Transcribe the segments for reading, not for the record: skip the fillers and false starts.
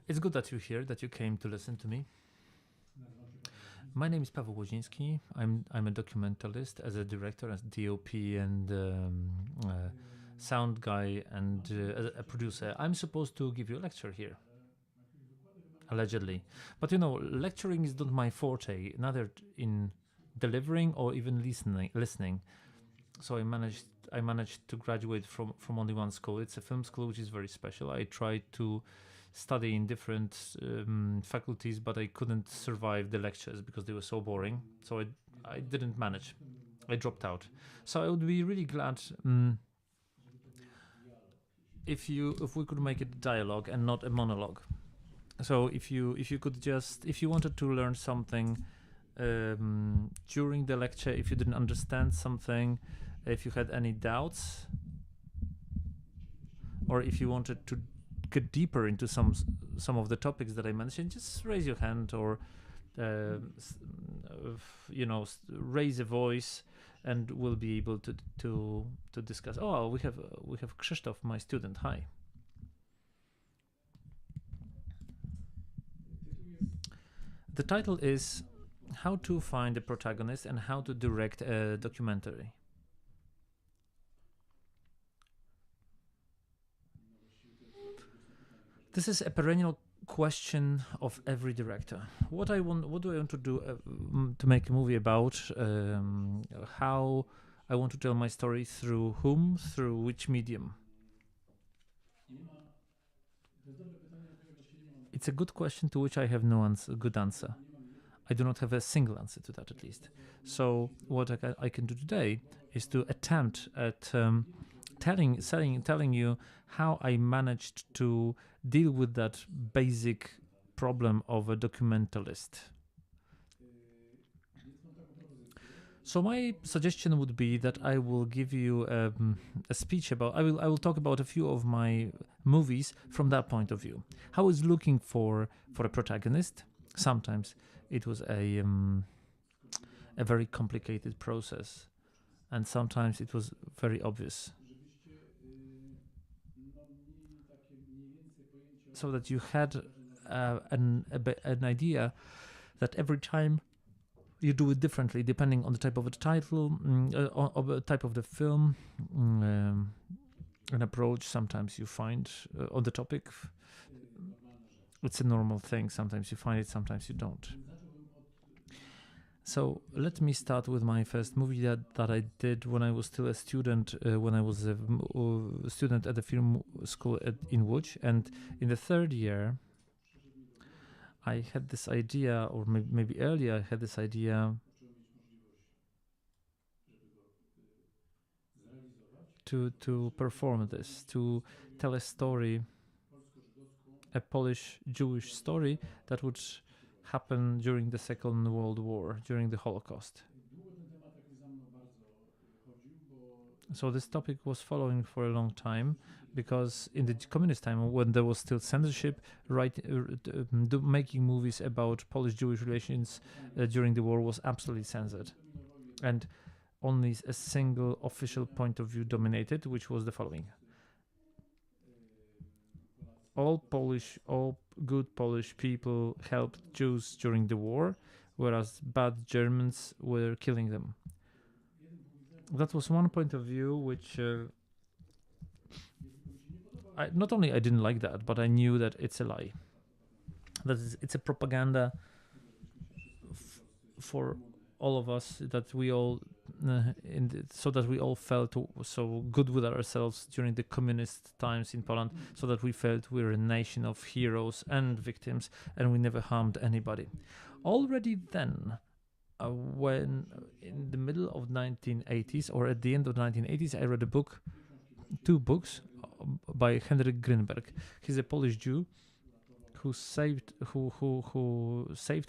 It's good that you're here, that you came to listen to me. My name is Paweł Łoziński. I'm a documentalist, as a director, as DOP and sound guy, and as a producer. I'm supposed to give you a lecture here, allegedly. But lecturing is not my forte, neither in delivering or even listening. So I managed to graduate from only one school. It's a film school, which is very special. I tried to study in different faculties, but I couldn't survive the lectures because they were so boring. So I didn't manage. I dropped out. So I would be really glad if we could make it a dialogue and not a monologue. So if you wanted to learn something during the lecture, if you didn't understand something, if you had any doubts, or if you wanted to get deeper into some of the topics that I mentioned, just raise your hand or raise a voice, and we'll be able to discuss. Oh, we have Krzysztof, my student. Hi. The title is How to Find a Protagonist and How to Direct a Documentary. This is a perennial question of every director. What do I want to do to make a movie about? How I want to tell my story, through whom, through which medium? It's a good question to which I have no good answer. I do not have a single answer to that, at least. So what I can do today is to attempt at telling you how I managed to deal with that basic problem of a documentalist. So my suggestion would be that I will give you a speech about. I will talk about a few of my movies from that point of view. How I was looking for a protagonist. Sometimes it was a very complicated process, and sometimes it was very obvious. So that you had an idea that every time you do it differently, depending on the type of the title, of the type of the film, an approach. Sometimes you find on the topic, it's a normal thing. Sometimes you find it, sometimes you don't. So let me start with my first movie that I did when I was still a student, when I was a student at the film school in Łódź. And in the third year, I had this idea, or maybe earlier, I had this idea to perform this, to tell a story, a Polish-Jewish story that would happen during the Second World War, during the Holocaust. So this topic was following for a long time, because in the communist time, when there was still censorship, making movies about Polish-Jewish relations during the war was absolutely censored, and only a single official point of view dominated, which was the following: all good Polish people helped Jews during the war, whereas bad Germans were killing them. That was one point of view which not only I didn't like that, but I knew that it's a lie. It's a propaganda for all of us, that we all so that we all felt so good with ourselves during the communist times in Poland, so that we felt we're a nation of heroes and victims, and we never harmed anybody. Already then, when in the middle of 1980s, or at the end of 1980s, I read two books by Henryk Grynberg. He's a Polish Jew who saved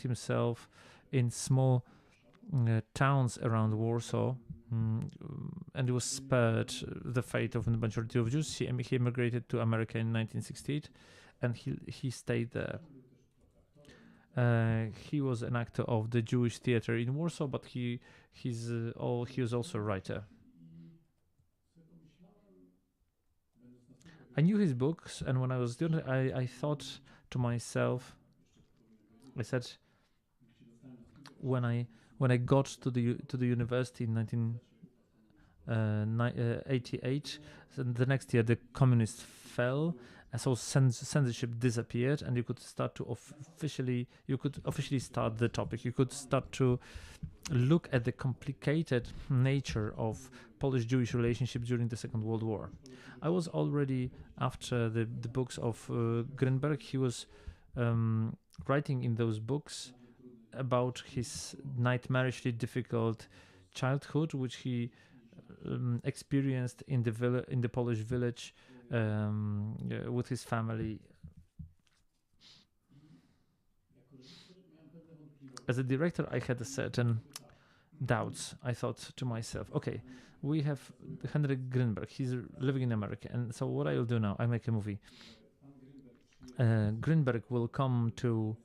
himself in small towns around Warsaw, and he was spared the fate of the majority of Jews. He emigrated to America in 1968, and he stayed there. He was an actor of the Jewish theater in Warsaw, but he was also a writer. I knew his books, and when I was a student, I thought to myself, I said, when I got to the university in 1988, the next year the communists fell, and so censorship disappeared, and you could start to officially start the topic. You could start to look at the complicated nature of Polish-Jewish relationship during the Second World War. I was already, after the books of Grünberg, he was writing in those books about his nightmarishly difficult childhood, which he experienced in the Polish village with his family. As a director, I had a certain doubts. I thought to myself, okay, we have Henryk Grünberg, he's living in America, and so what I'll do now, I make a movie. Grünberg will come to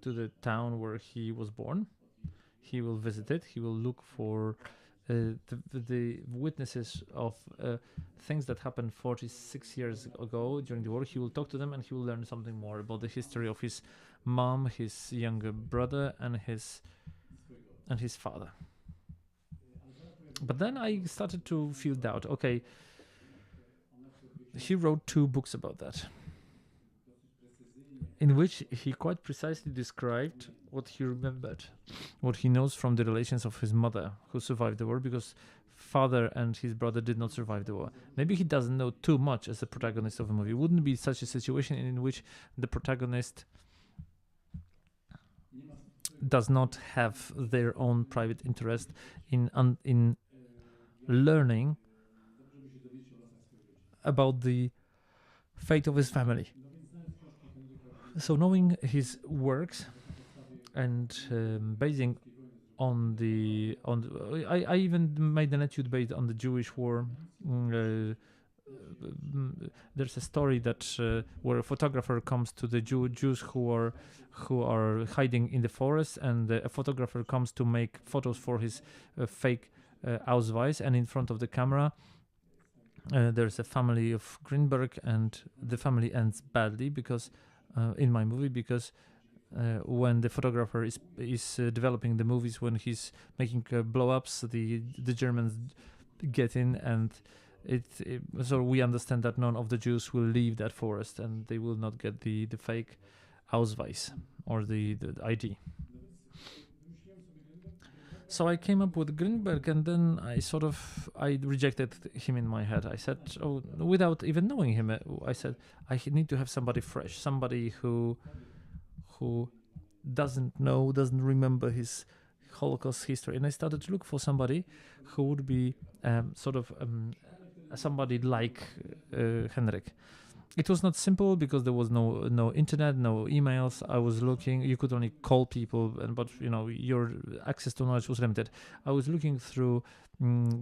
the town where he was born. He will visit it. He will look for the witnesses of things that happened 46 years ago during the war. He will talk to them, and he will learn something more about the history of his mom, his younger brother, and his father. But then I started to feel doubt. Okay, he wrote 2 books about that, in which he quite precisely described what he remembered, what he knows from the relations of his mother, who survived the war, because father and his brother did not survive the war. Maybe he doesn't know too much as the protagonist of a movie. Wouldn't be such a situation in which the protagonist does not have their own private interest in learning about the fate of his family. So knowing his works and basing on I even made an etude based on the Jewish war. There's a story that where a photographer comes to the Jews who are hiding in the forest, and a photographer comes to make photos for his fake Ausweis, and in front of the camera there's a family of Grünberg, and the family ends badly because in my movie, because when the photographer is developing the movies, when he's making blow-ups, the Germans get in, and so we understand that none of the Jews will leave that forest, and they will not get the fake Ausweis or the ID. So I came up with Grünberg, and then I rejected him in my head. I said, without even knowing him, I said, I need to have somebody fresh, somebody who doesn't remember his Holocaust history. And I started to look for somebody who would be somebody like Henryk. It was not simple because there was no internet, no emails. I was looking, you could only call people, but your access to knowledge was limited. I was looking through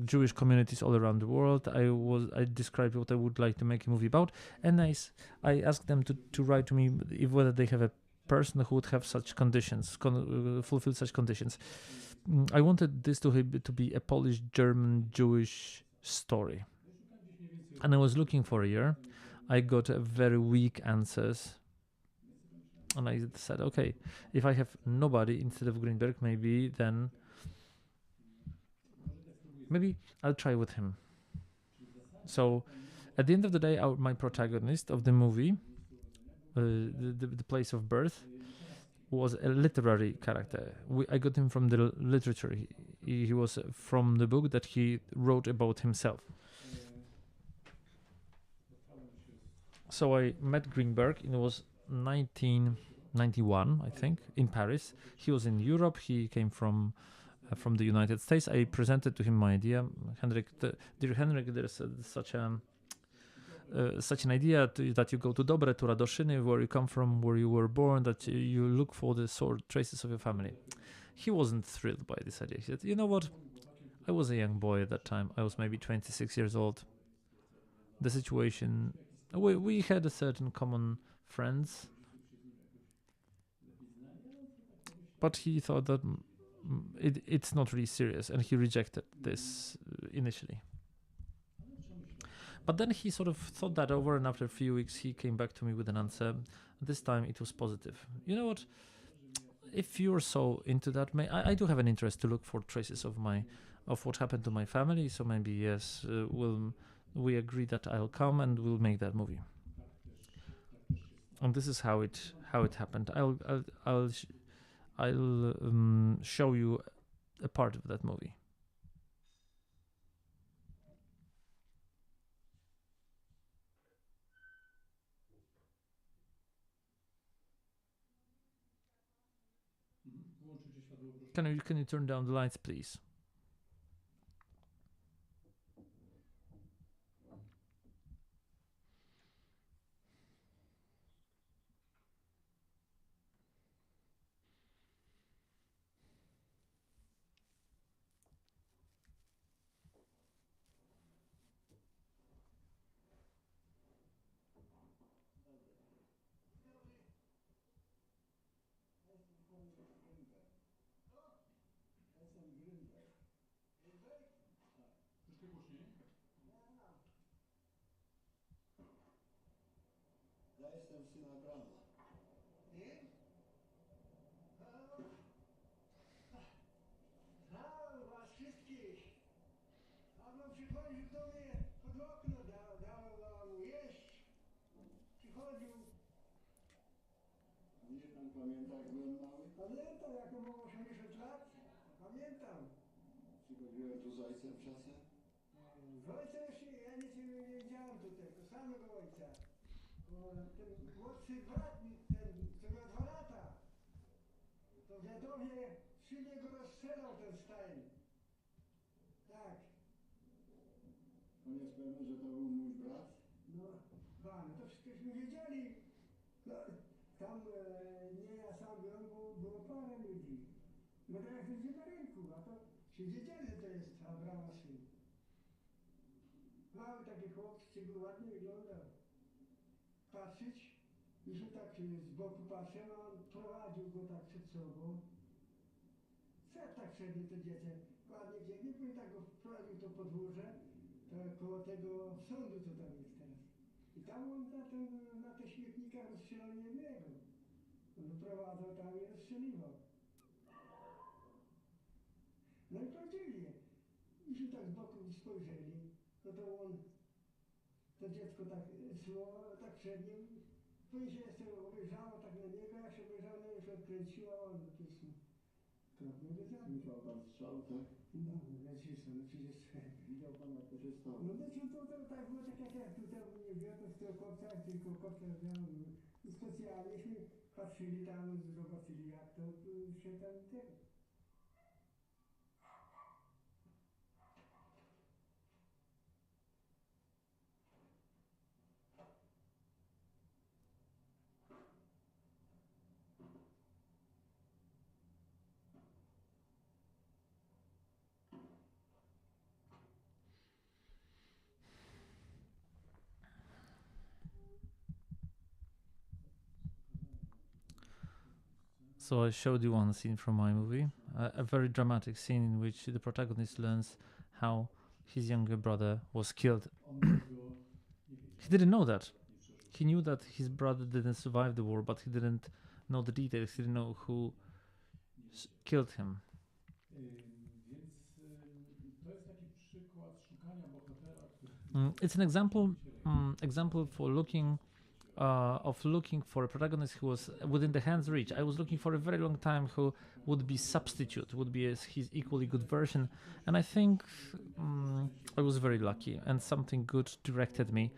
Jewish communities all around the world. I described what I would like to make a movie about, and I asked them to write to me whether they have a person who would have such conditions, fulfill such conditions. I wanted this to be a Polish, German, Jewish story, and I was looking for a year. I got very weak answers, and I said, okay, if I have nobody instead of Grünberg, maybe I'll try with him. So at the end of the day, my protagonist of the movie, the place of birth, was a literary character. I got him from the literature. He was from the book that he wrote about himself. So I met Grünberg. It was 1991, I think, in Paris. He was in Europe. He came from the United States. I presented to him my idea. Dear Henryk, there's such an idea that you go to Dobre, to Radoszyny, where you come from, where you were born, that you look for the traces of your family. He wasn't thrilled by this idea. He said, you know what? I was a young boy at that time. I was maybe 26 years old. The situation... We had a certain common friends, but he thought that it's not really serious, and he rejected this initially. But then he sort of thought that over, and after a few weeks, he came back to me with an answer. This time it was positive. You know what? If you're so into that, I do have an interest to look for traces of what happened to my family. So maybe yes, we agree that I'll come and we'll make that movie. And this is how it happened. I'll show you a part of that movie. Can you turn down the lights, please? Ja jestem syna Grana. Ty? Znałem was wszystkich. Paweł przychodził do mnie pod okno, dałem wam jeść. Przychodził. Nie pan pamięta, jak byłem mały? Pamiętam, jak mam 80 lat. Pamiętam. Przychodziłem tu z ojcem czasem? Z ojcem jeszcze ja nic nie wiedziałem tutaj, to samego ojca. Ten młodszy brat, ten, co miał 2 lata, to wiadomie przy niego rozstrzelał ten Stein. Tak. Pan jest pewien, że to był mój brat? No, pan, to wszystkośmy wiedzieli. No, tam nie ja sam byłem, bo było parę ludzi. No teraz będzie na rynku, a to się wiedzieli, że to jest Abrama syn. Mały taki chłopczyk, ładnie wyglądał. Patrzeć, już tak z boku patrzę, a on prowadził go tak przed sobą. Szedł tak przed nim to dziecię, ładnie biegnie, później tak go wprowadził to podwórze, to koło tego sądu, co tam jest teraz. I tam on na tych śmietnikach rozstrzelał jednego. On wyprowadzał tam i rozstrzeliwał. No i prawdziwie, już tak z boku spojrzeli, no to on, to dziecko tak szło, tak przed nim. Później się jeszcze obejrzało tak na niego, jak się obejrzało, no już odkręciło, a on napisał. Kropnie go zabił. Widział pan strzał, tak? No, nacisnął, no przecież... Widział pan, jak to się stało? No to tak było, tak jak tutaj nie wziąłem z tego kopca, tylko kopca wziąłem. I specjalnieśmy patrzyli tam, zobaczyli jak to się tam tego. So I showed you one scene from my movie, a very dramatic scene in which the protagonist learns how his younger brother was killed. He didn't know that. He knew that his brother didn't survive the war, but he didn't know the details. He didn't know who killed him. It's an example for looking for a protagonist who was within the hand's reach. I was looking for a very long time who would be substitute, would be his equally good version, and I think I was very lucky, and something good directed me,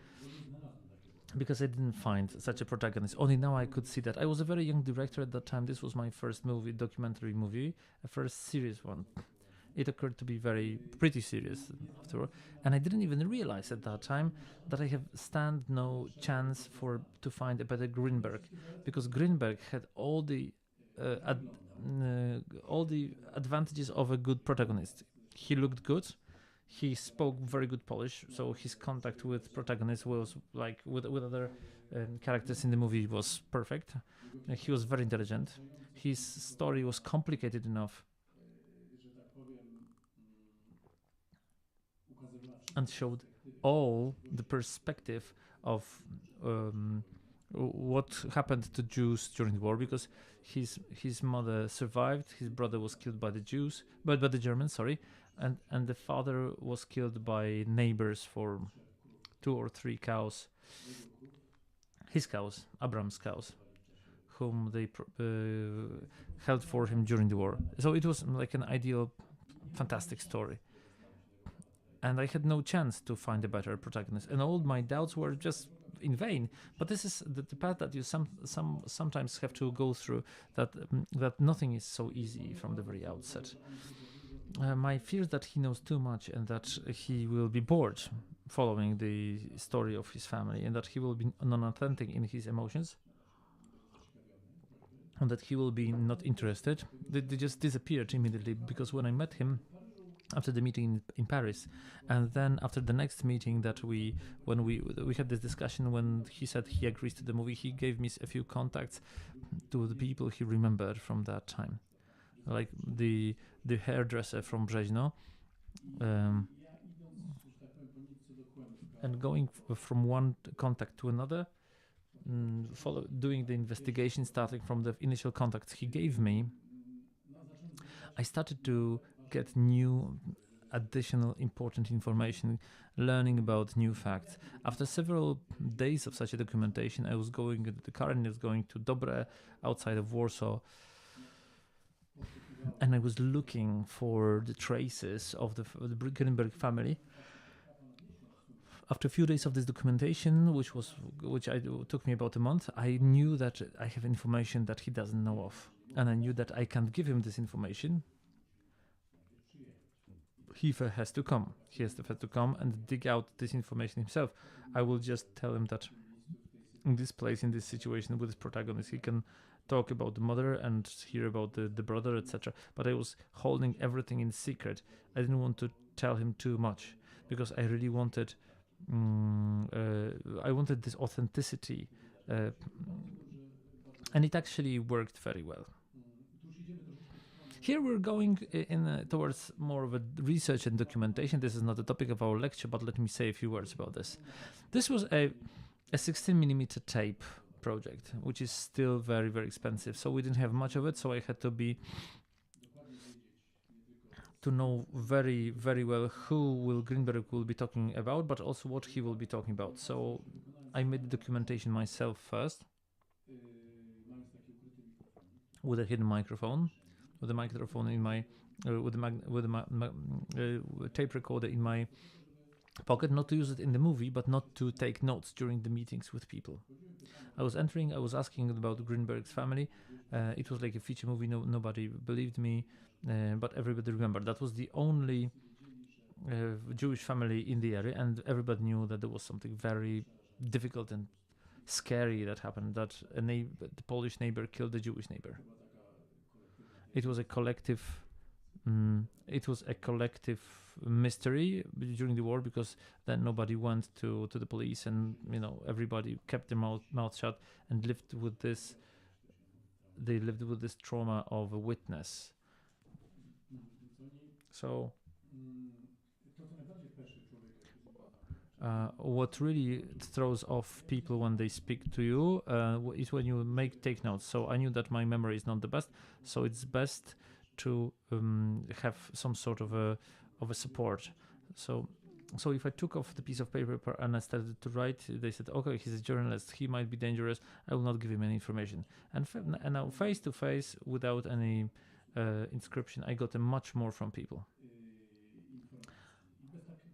because I didn't find such a protagonist. Only now I could see that. I was a very young director at that time. This was my first movie, documentary movie, a first serious one. It occurred to be pretty serious after all, and I didn't even realize at that time that I have no chance to find a better Greenberg, because Greenberg had all the advantages of a good protagonist. He looked good. He spoke very good Polish, so his contact with protagonist was like with other characters in the movie was perfect. He was very intelligent. His story was complicated enough and showed all the perspective of what happened to Jews during the war, because his mother survived, his brother was killed by the Jews, but by the Germans, sorry, and the father was killed by neighbors for 2 or 3 cows, his cows, Abram's cows, whom they held for him during the war. So it was like an ideal, fantastic story. And I had no chance to find a better protagonist, and all my doubts were just in vain. But this is the path that you sometimes have to go through. That nothing is so easy from the very outset. My fear is that he knows too much, and that he will be bored following the story of his family, and that he will be non-authentic in his emotions, and that he will be not interested. They just disappeared immediately, because when I met him after the meeting in Paris, and then after the next meeting that when we had this discussion, when he said he agrees to the movie, he gave me a few contacts to the people he remembered from that time, like the hairdresser from Brzeźno, and going from one contact to another, doing the investigation, starting from the initial contacts he gave me, I started to get new, additional important information, learning about new facts. After several days of such a documentation, the car was going to Dobre, outside of Warsaw, and I was looking for the traces of the Grünberg family. After a few days of this documentation, which took me about a month, I knew that I have information that he doesn't know of, and I knew that I can't give him this information. He has to come. He has to come and dig out this information himself. I will just tell him that in this place, in this situation with this protagonist, he can talk about the mother and hear about the brother, etc. But I was holding everything in secret. I didn't want to tell him too much, because I really wanted this authenticity, and it actually worked very well. Here we're going towards more of a research and documentation. This is not the topic of our lecture, but let me say a few words about this. This was a 16mm tape project, which is still very, very expensive. So we didn't have much of it, so I had to know very, very well who Grünberg will be talking about, but also what he will be talking about. So I made the documentation myself first, with a hidden microphone, with a microphone in my, with a tape recorder in my pocket, not to use it in the movie, but not to take notes during the meetings with people. I was asking about Grünberg's family. It was like a feature movie. Nobody believed me, but everybody remembered. That was the only Jewish family in the area, and everybody knew that there was something very difficult and scary that happened, that the Polish neighbor killed the Jewish neighbor. It was a collective mystery during the war, because then nobody went to the police, and everybody kept their mouth shut and lived with this trauma of a witness. So what really throws off people when they speak to you is when you take notes. So I knew that my memory is not the best, so it's best to have some sort of a support. So if I took off the piece of paper and I started to write, they said, okay, he's a journalist, he might be dangerous, I will not give him any information. And now face to face, without any inscription, I got much more from people.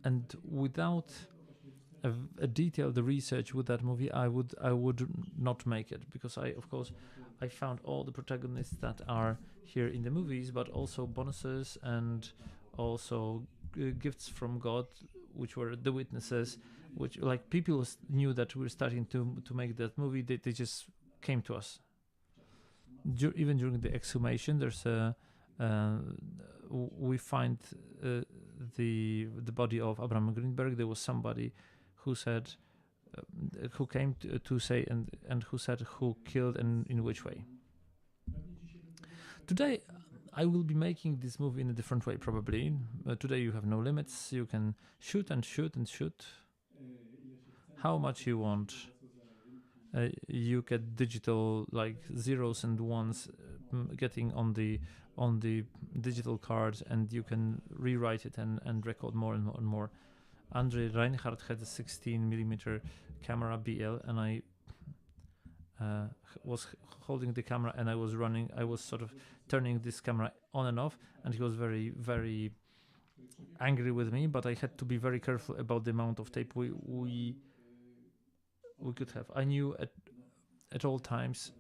And without a detailed research with that movie, I would not make it, because I found all the protagonists that are here in the movies, but also bonuses and also gifts from God, which were the witnesses, which, like, people knew that we were starting to make that movie. They just came to us. Even during the exhumation, there's we find the body of Abraham Grünberg. There was somebody who said, who came to say and who said who killed and in which way. Today, I will be making this movie in a different way, probably. Today you have no limits. You can shoot and shoot and shoot. how much you want. You get digital like zeros and ones getting on the digital cards, and you can rewrite it and record more and more and more. Andrzej Reinhardt had a 16mm camera BL, and I was holding the camera, and I was sort of turning this camera on and off, and he was very, very angry with me, but I had to be very careful about the amount of tape we could have. I knew at all times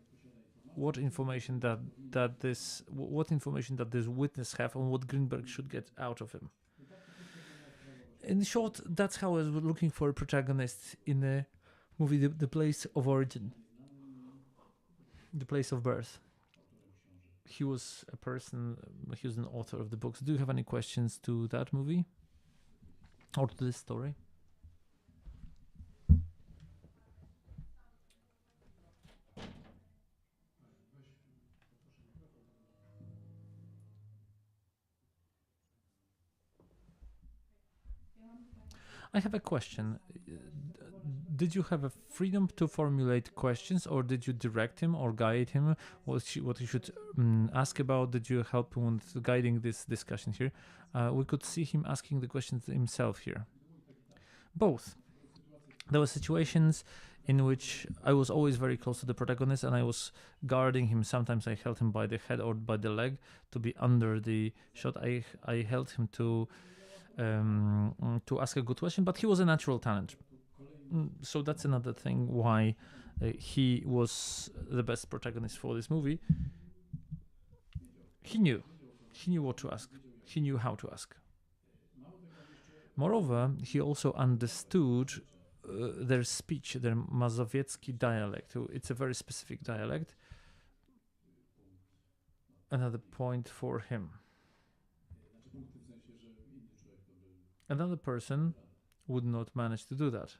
what information that this witness have and what Greenberg should get out of him. In short, that's how I was looking for a protagonist in a movie, the place of origin, the place of birth. He was a person, he was an author of the books. Do you have any questions to that movie or to this story? I have a question. Did you have a freedom to formulate questions, or did you direct him or guide him what he should ask about? Did you help him with guiding this discussion here? We could see him asking the questions himself here. Both. There were situations in which I was always very close to the protagonist and I was guarding him. Sometimes I held him by the head or by the leg to be under the shot. I held him to ask a good question, but he was a natural talent. So that's another thing why he was the best protagonist for this movie. He knew what to ask. He knew how to ask. Moreover, he also understood their speech, their Mazowiecki dialect. It's a very specific dialect. Another point for him. Another person would not manage to do that.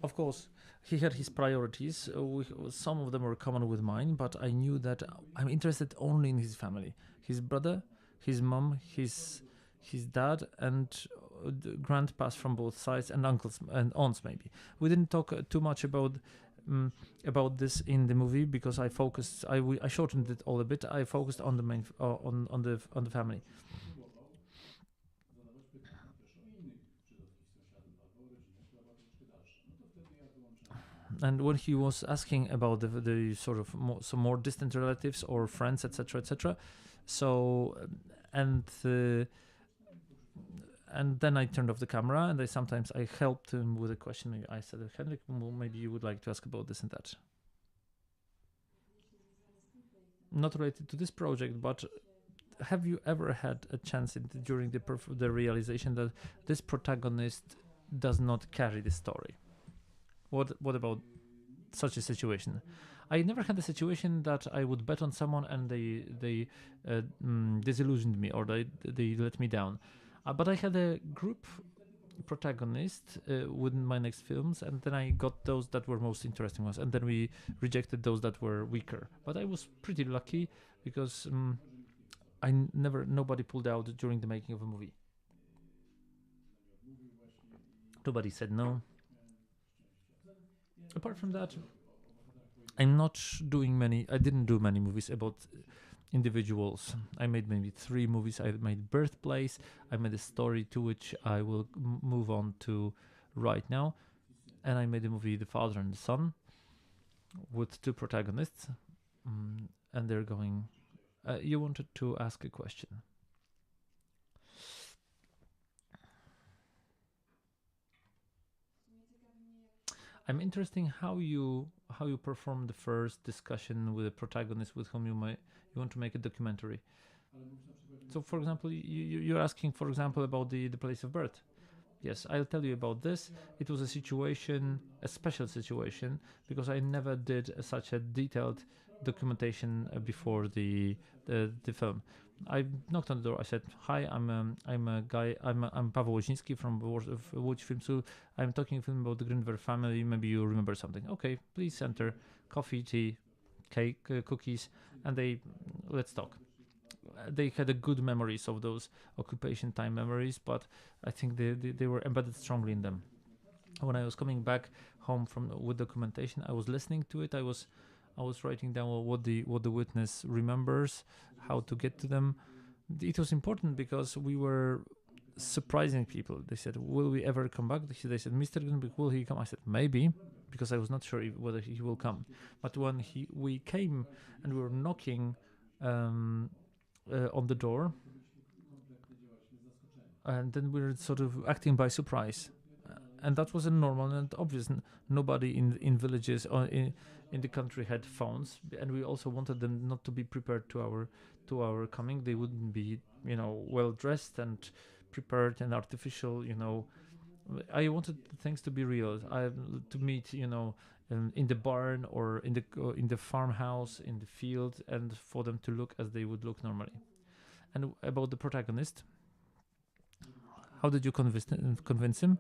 Of course, he had his priorities. Some of them were common with mine, but I knew that I'm interested only in his family. His brother, his mom, his dad, and grandpas from both sides, and uncles and aunts maybe. We didn't talk too much about this in the movie because I focused. I shortened it all a bit. I focused on the main on the family. And when he was asking about the sort of some more distant relatives or friends, etc., so and then I turned off the camera, and sometimes I helped him with a question. I said, Henrik, maybe you would like to ask about this and that. Not related to this project, but have you ever had a chance during the realization that this protagonist does not carry the story? What about such a situation? I never had a situation that I would bet on someone and they disillusioned me or they let me down. But I had a group protagonist within my next films, and then I got those that were most interesting ones, and then we rejected those that were weaker. But I was pretty lucky because nobody pulled out during the making of a movie. Nobody said no. Apart from that, I didn't do many movies about individuals. I made maybe 3 movies. I made Birthplace. I made a story to which I will move on to right now. And I made a movie, The Father and the Son, with 2 protagonists. And they're going... you wanted to ask a question. I'm interested how you perform the first discussion with a protagonist with whom you want to make a documentary. So, for example, you're asking, for example, about the place of birth. Yes, I'll tell you about this. It was a special situation, because I never did such a detailed documentation before the film. I knocked on the door. I said, "Hi, I'm a guy. I'm Paweł Łoziński from Łódź Film School. I'm talking film about the Greenberg family. Maybe you remember something. Okay, please enter. Coffee, tea, cake, cookies, and let's talk." they had a good memories of those occupation time memories, but I think they were embedded strongly in them. When I was coming back home from with documentation, I was listening to it. I was writing down what the witness remembers, how to get to them. It was important because we were surprising people. They said, "Will we ever come back?" They said, "Mr. Grunberg, will he come?" I said, "Maybe," because I was not sure whether he will come. But when we came and we were knocking on the door, and then we were sort of acting by surprise. And that was a normal and obvious. Nobody in villages or in the country had phones, and we also wanted them not to be prepared to our coming. They wouldn't be, well dressed and prepared and artificial. I wanted things to be real. To meet, in the barn or in the farmhouse, in the field, and for them to look as they would look normally. And about the protagonist, how did you convince him?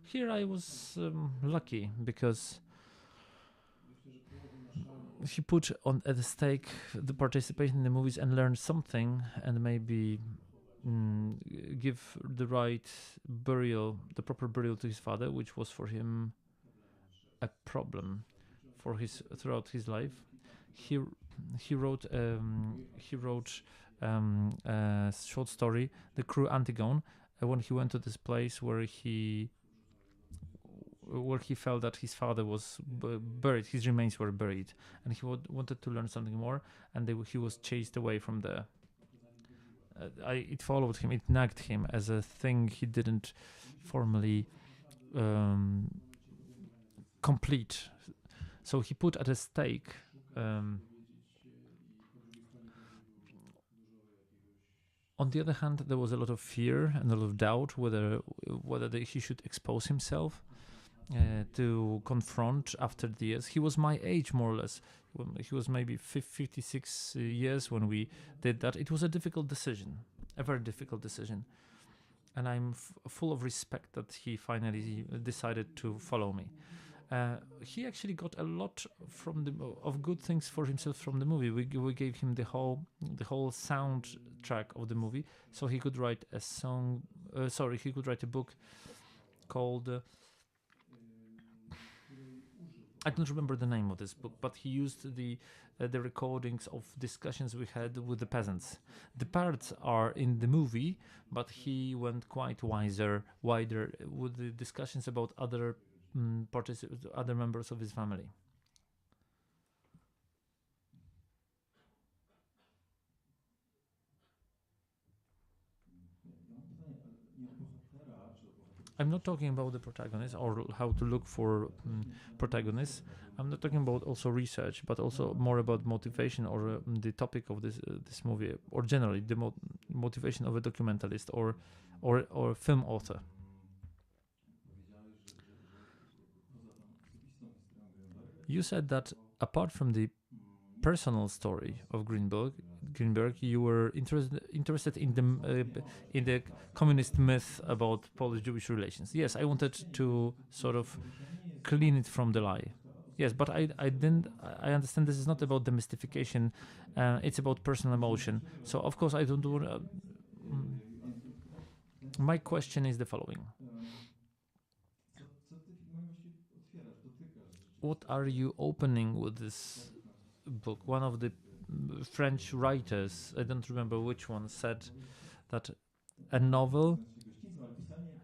Here I was lucky because he put at the stake the participation in the movies and learn something, and maybe give the proper burial to his father, which was for him a problem throughout his life. He wrote a short story, The Crew Antigone, when he went to this place where he felt that his father was buried, his remains were buried, and he wanted to learn something more, and he was chased away from there. It followed him, it nagged him as a thing he didn't formally complete. So he put at a stake on the other hand, there was a lot of fear and a lot of doubt whether he should expose himself to confront after the years. He was my age, more or less. He was maybe 56 years when we did that. It was a difficult decision, a very difficult decision. And I'm full of respect that he finally decided to follow me. He actually got a lot of good things for himself from the movie. We gave him the whole soundtrack of the movie, so he could write a song. He could write a book called. I don't remember the name of this book, but he used the recordings of discussions we had with the peasants. The parts are in the movie, but he went quite wider with the discussions about other members of his family. I'm not talking about the protagonist or how to look for protagonists. I'm not talking about also research, but also more about motivation or the topic of this movie, or generally the motivation of a documentalist or film author. You said that apart from the personal story of Grunberg, you were interested in the communist myth about Polish-Jewish relations. Yes, I wanted to sort of clean it from the lie. Yes, but I understand this is not about the mystification. It's about personal emotion. So of course I don't want. My question is the following. What are you opening with this book? One of the French writers, I don't remember which one, said that a novel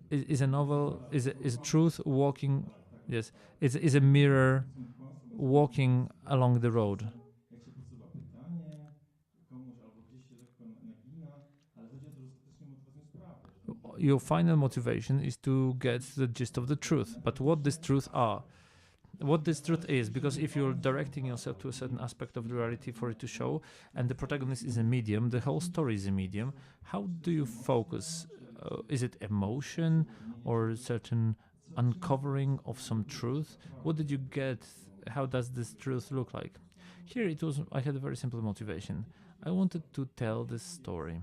is a truth walking. Yes, is a mirror walking along the road. Your final motivation is to get the gist of the truth, but what this truth is, because if you're directing yourself to a certain aspect of the reality for it to show, and the protagonist is a medium, the whole story is a medium, how do you focus? Is it emotion or certain uncovering of some truth? What did you get? How does this truth look like? Here I had a very simple motivation. I wanted to tell this story,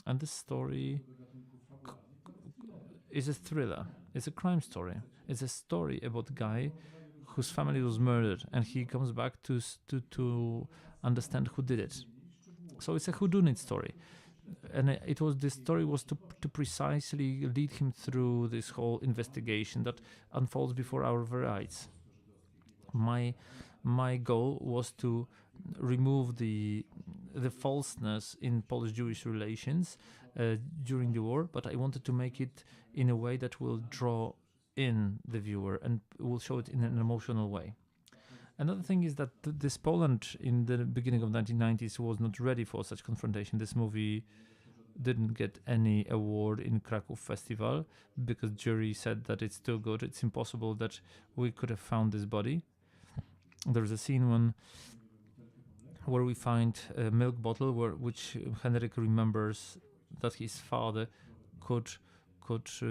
and this story is a thriller. It's a crime story. It's a story about a guy whose family was murdered, and he comes back to understand who did it. So it's a whodunit story, and this story was to precisely lead him through this whole investigation that unfolds before our very eyes. My goal was to remove the falseness in Polish-Jewish relations during the war, but I wanted to make it in a way that will draw in the viewer and will show it in an emotional way. Another thing is that this Poland in the beginning of 1990s was not ready for such confrontation. This movie didn't get any award in Krakow Festival because jury said that it's too good. It's impossible that we could have found this body. There's a scene where we find a milk bottle which Henrik remembers that his father could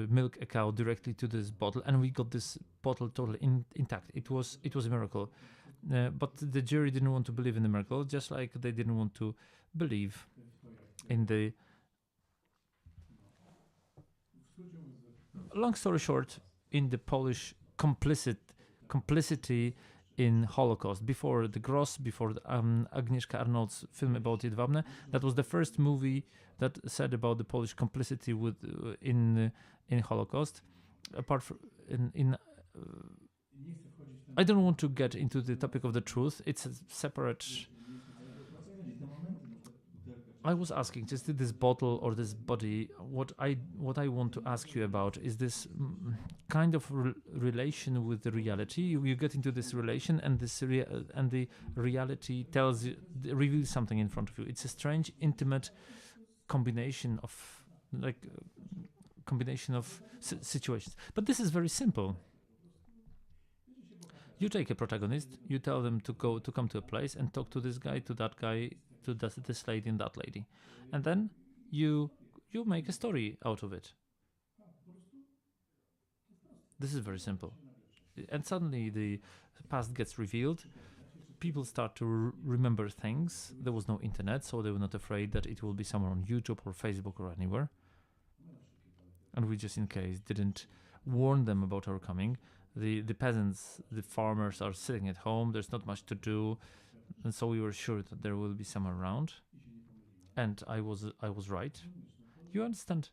milk a cow directly to this bottle, and we got this bottle totally intact. It was a miracle, but the jury didn't want to believe in the miracle, just like they didn't want to believe in the. Long story short, in the Polish complicity in Holocaust, before the Gross, before Agnieszka Arnold's film about Jedwabne, that was the first movie that said about the Polish complicity in Holocaust. Apart from I don't want to get into the topic of the truth. It's a separate. I was asking, just this bottle or this body. What I want to ask you about is this kind of relation with the reality. You get into this relation, and the reality reveals something in front of you. It's a strange, intimate combination of situations. But this is very simple. You take a protagonist, you tell them to come to a place and talk to this guy, to that guy, to this lady and that lady, and then you make a story out of it. This is very simple, and suddenly the past gets revealed. People start to remember things. There was no internet, so they were not afraid that it will be somewhere on YouTube or Facebook or anywhere, and we just in case didn't warn them about our coming. The peasants, the farmers are sitting at home. There's not much to do. And so we were sure that there will be someone around, and I was right. You understand?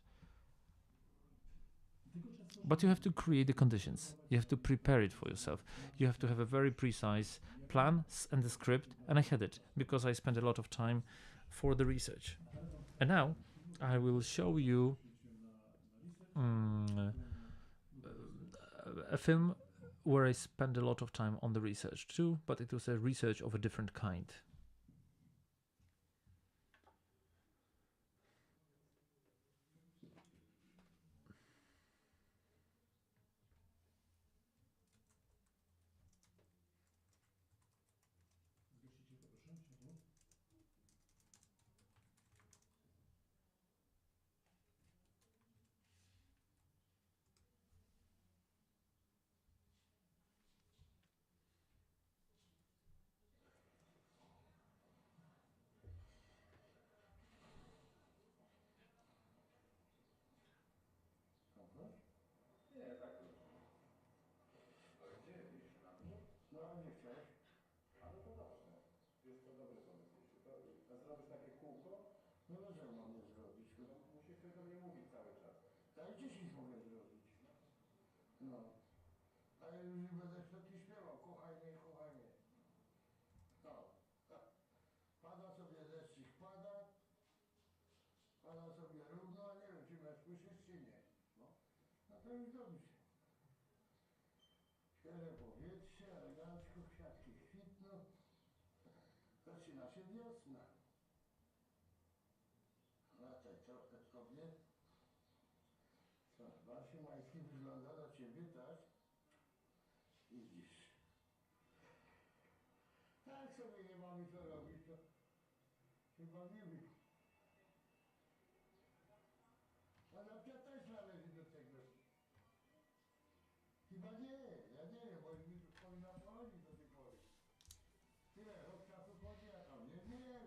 But you have to create the conditions. You have to prepare it for yourself. You have to have a very precise plan and the script, and I had it because I spent a lot of time for the research. And now I will show you a film where I spent a lot of time on the research too, but it was a research of a different kind. No a nie chcesz? A no to dobrze. Wiesz co, dobry pomysł, jeśli to a zrobisz takie kółko? No dlaczego mam nie zrobić? No musisz coś do mnie mówić cały czas. Ale gdzieś ich mogę zrobić? No. A ja już będę wtedy śpiewał, kochaj mnie, kochaj mnie. No. Pada sobie deszczyk, pada sobie równo, a nie wiem, czy mnie słyszysz, czy nie. No. No to już dobrze. Świeże powietrze, elegancko, kwiatki kwitną. Zaczyna się wiosna. Lataj trochę sobie. Co, barszy majski wygląda na ciebie, tak? Widzisz. Tak sobie nie mamy co robić, to się bawimy. A babcia też należy do tego. Chyba nie, ja nie wiem, bo już mi tu powinna pochodzić do tej pory. Tyle od czasu chodzi, a tam nie wiem.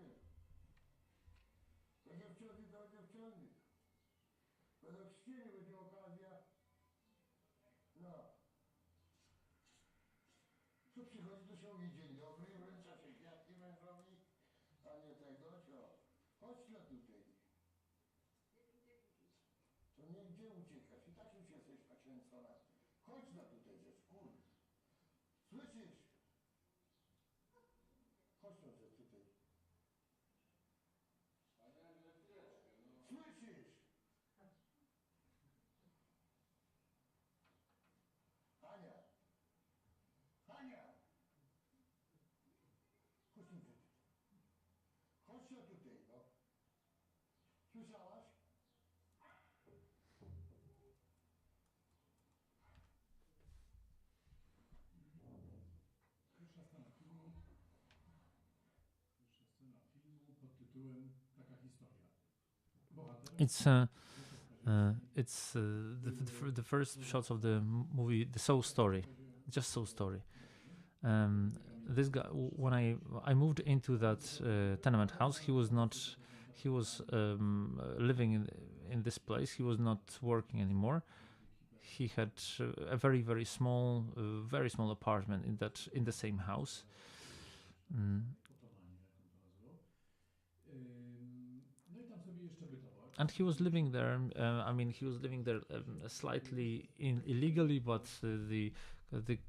Do dziewczyny, do dziewczyny. Będą chrzcili, będzie okazja. No. Co przychodzi, to się mówi dzień dobry, wręcza się kwiatki mężowi, a nie tego, co? Chodź no tutaj. To nie gdzie uciekasz? I tak już jesteś poświęcona. Chodź no tutaj, że skur. Słyszysz? Chodź no, że tutaj. Słyszysz? Ania! Ania! Chodź no tutaj. Chodź no tutaj, no. Słyszałaś? Pierwsza scena filmu pod tytułem Taka historia. Bohater It's the first shots of the movie, the soul story, just soul story. This guy, when I moved into that tenement house, he was living in this place. He was not working anymore. He had a very small apartment in the same house. No i tam sobie jeszcze bytował. And he was living there. He was living there slightly illegally, but the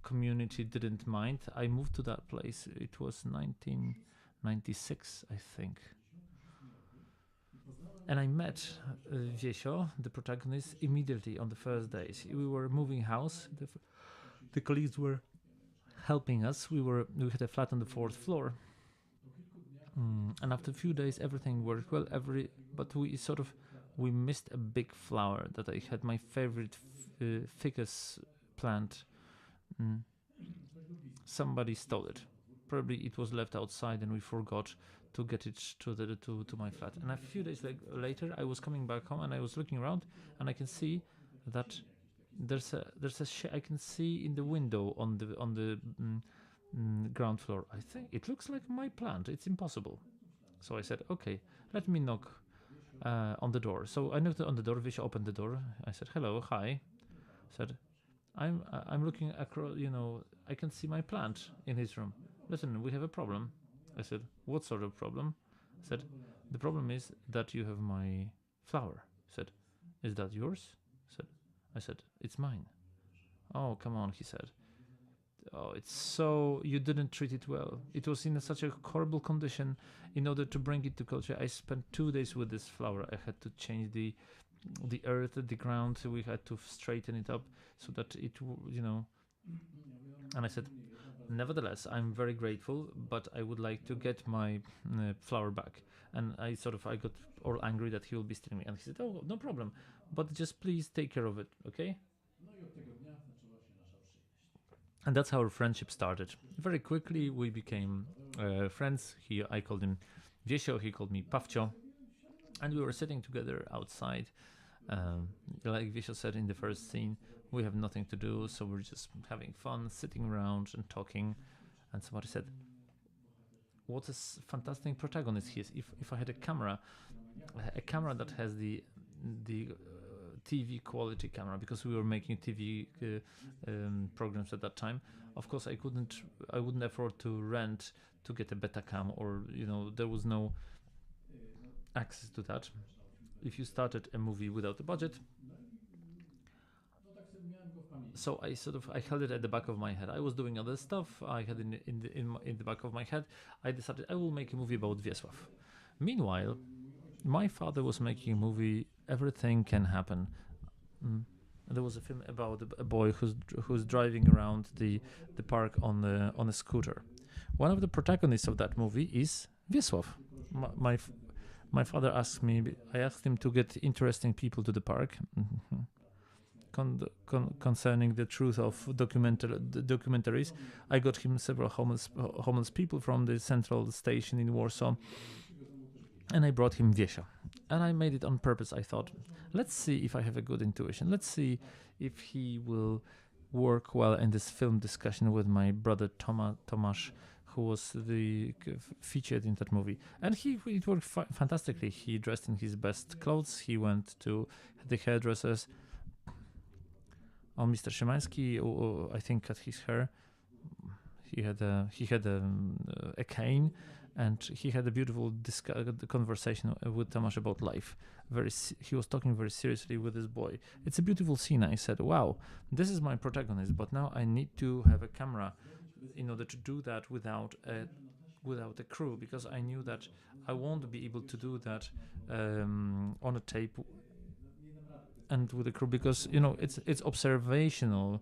community didn't mind. I moved to that place. It was 1996, I think. And I met Wiesio, the protagonist, immediately on the first days. We were moving house. The colleagues were helping us. We had a flat on the 4th floor. And after a few days, everything worked well. But we missed a big flower that I had, my favorite ficus plant. Somebody stole it. Probably it was left outside, and we forgot to get it to my flat. And a few days later, I was coming back home, and I was looking around, and I can see that there's a I can see in the window on the ground floor. I think it looks like my plant. It's impossible. So I said, okay, let me knock on the door. So I knocked on the door. Wiesio opened the door. I said, hello, hi. I said, I'm looking across. I can see my plant in his room. Listen, we have a problem. I said, what sort of problem? I said, the problem is that you have my flower. I said, is that yours? I said, it's mine. Oh, come on, he said. Oh, you didn't treat it well. It was in such a horrible condition. In order to bring it to culture, I spent 2 days with this flower. I had to change the earth, the ground. We had to straighten it up so that And I said, nevertheless, I'm very grateful, but I would like to get my flower back. And I got all angry that he will be stealing me. And he said, oh, no problem, but just please take care of it, okay? And that's how our friendship started. Very quickly, we became friends. I called him Wiesio, he called me Pawcio. And we were sitting together outside. Like Wiesio said in the first scene, we have nothing to do, so we're just having fun, sitting around and talking. And somebody said, what a fantastic protagonist he is. If I had a camera that has the TV quality camera, because we were making TV programs at that time. Of course, I wouldn't afford to rent to get a Betacam, or there was no access to that. If you started a movie without a budget, so I held it at the back of my head. I was doing other stuff. I had in the back of my head. I decided I will make a movie about Wiesław. Meanwhile, my father was making a movie, Everything Can Happen. There was a film about a boy who's driving around the park on a scooter. One of the protagonists of that movie is Wiesław. My father asked me. I asked him to get interesting people to the park, concerning the truth of documentaries. I got him several homeless people from the central station in Warsaw. And I brought him Wiesio. And I made it on purpose. I thought, let's see if I have a good intuition. Let's see if he will work well in this film discussion with my brother Tomasz, who was featured in that movie. And it worked fantastically. He dressed in his best clothes. He went to the hairdressers. Mr. Szymański, I think, cut his hair. He had a cane, and he had a beautiful conversation with Tomasz about life. He was talking very seriously with this boy. It's a beautiful scene. I said, "Wow, this is my protagonist." But now I need to have a camera in order to do that without a crew, because I knew that I won't be able to do that on a tape and with a crew, because it's observational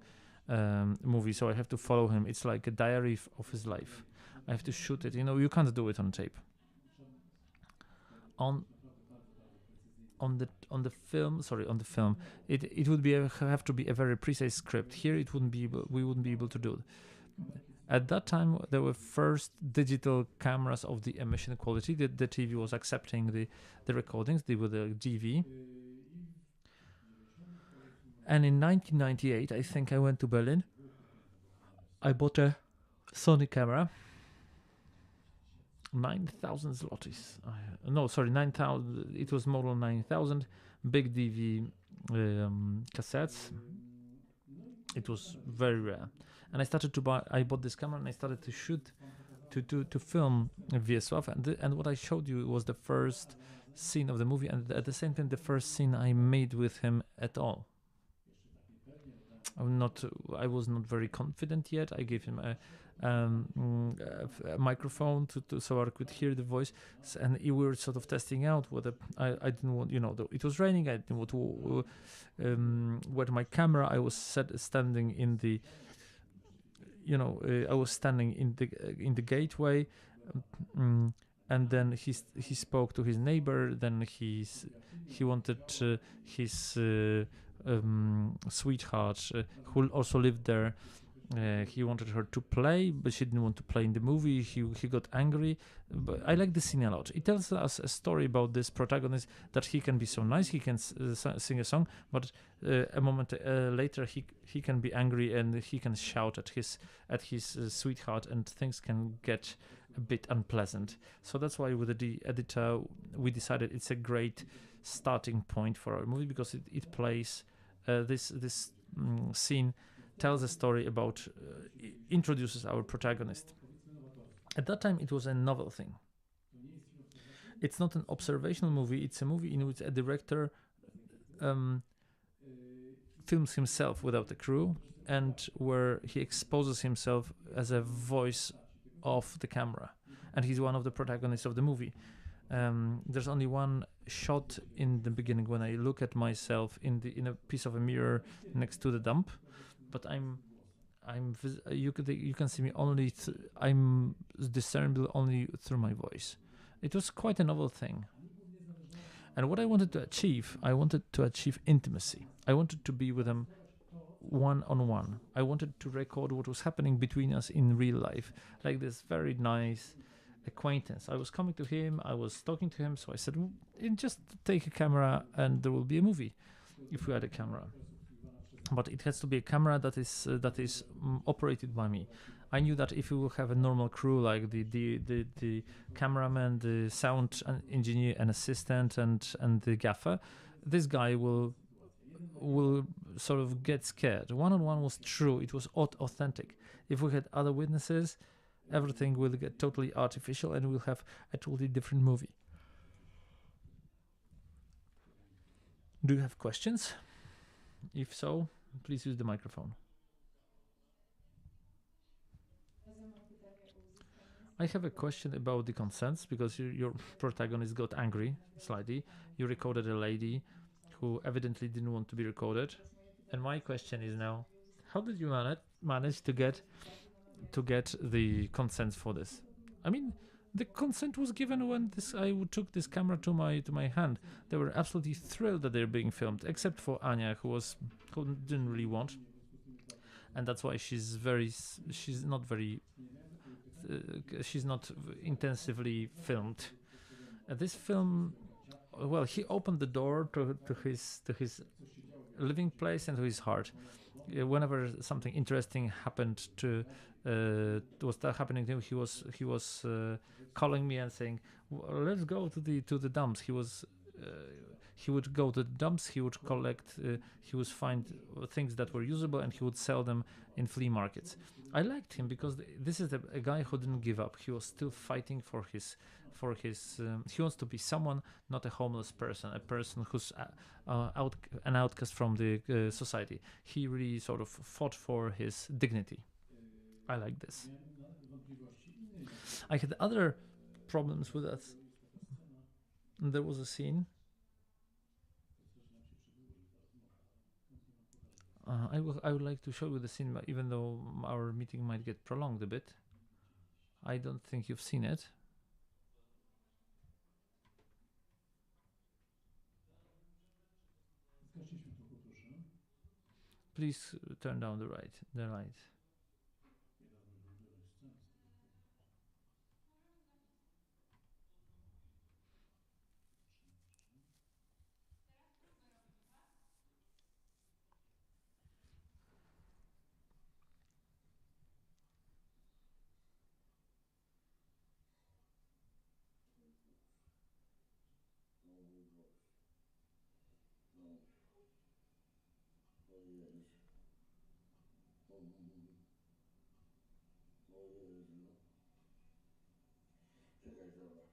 movie, so I have to follow him. It's like a diary of his life. I have to shoot it. You can't do it on tape. On the film, it would have to be a very precise script. Here we wouldn't be able to do it. At that time, there were first digital cameras of the emission quality. The TV was accepting the recordings. They were the DV. And in 1998, I think I went to Berlin. I bought a Sony camera. 9,000 zlotys. 9,000. It was model 9,000. Big DV cassettes. It was very rare. And I bought this camera and I started to shoot, to film Wiesław. And what I showed you was the first scene of the movie, and at the same time the first scene I made with him at all. I was not very confident yet. I gave him a microphone so I could hear the voice, and we were sort of testing out whether I didn't want, it was raining. I didn't want to wet my camera. I was standing in the, I was standing in the gateway, and then he spoke to his neighbor. Then he wanted his sweetheart, who also lived there. He wanted her to play, but she didn't want to play in the movie. He got angry. But I like the scene a lot. It tells us a story about this protagonist, that he can be so nice, he can sing a song, but a moment later he can be angry and he can shout at his sweetheart, and things can get a bit unpleasant. So that's why with the editor we decided it's a great starting point for our movie, because it plays this scene tells a story about introduces our protagonist. At that time it was a novel thing. It's not an observational movie, it's a movie in which a director films himself without a crew, and where he exposes himself as a voice of the camera, and he's one of the protagonists of the movie. There's only one shot in the beginning when I look at myself in a piece of a mirror next to the dump, but you can see me only. I'm discernible only through my voice. It was quite a novel thing, and what I wanted to achieve intimacy. I wanted to be with them one-on-one. I wanted to record what was happening between us in real life, like this very nice acquaintance. I was coming to him, I was talking to him, so I said, just take a camera and there will be a movie if we had a camera. But it has to be a camera that is operated by me. I knew that if we will have a normal crew, like the cameraman, the sound engineer, an assistant, and the gaffer, this guy will sort of get scared. One-on-one was true. It was authentic. If we had other witnesses, everything will get totally artificial, and we'll have a totally different movie. Do you have questions? If so, please use the microphone. I have a question about the consents, because your protagonist got angry slightly. You recorded a lady who evidently didn't want to be recorded, and my question is now, how did you manage to get the consent for this? I mean, the consent was given when I took this camera to my hand. They were absolutely thrilled that they're being filmed, except for Anya, who didn't really want, and that's why she's not intensively filmed. This film, well, he opened the door to his living place and to his heart. Whenever something interesting happened was happening to him, he was calling me and saying, "Let's go to the dumps." He was he would go to the dumps, he would collect, he would find things that were usable, and he would sell them in flea markets. I liked him because this is a guy who didn't give up. He was still fighting for his he wants to be someone, not a homeless person, a person who's an outcast from the society. He really sort of fought for his dignity. I like this. I had other problems with that. There was a scene. I would like to show you the scene, even though our meeting might get prolonged a bit. I don't think you've seen it. Please turn down the light. Czekaj, dobra,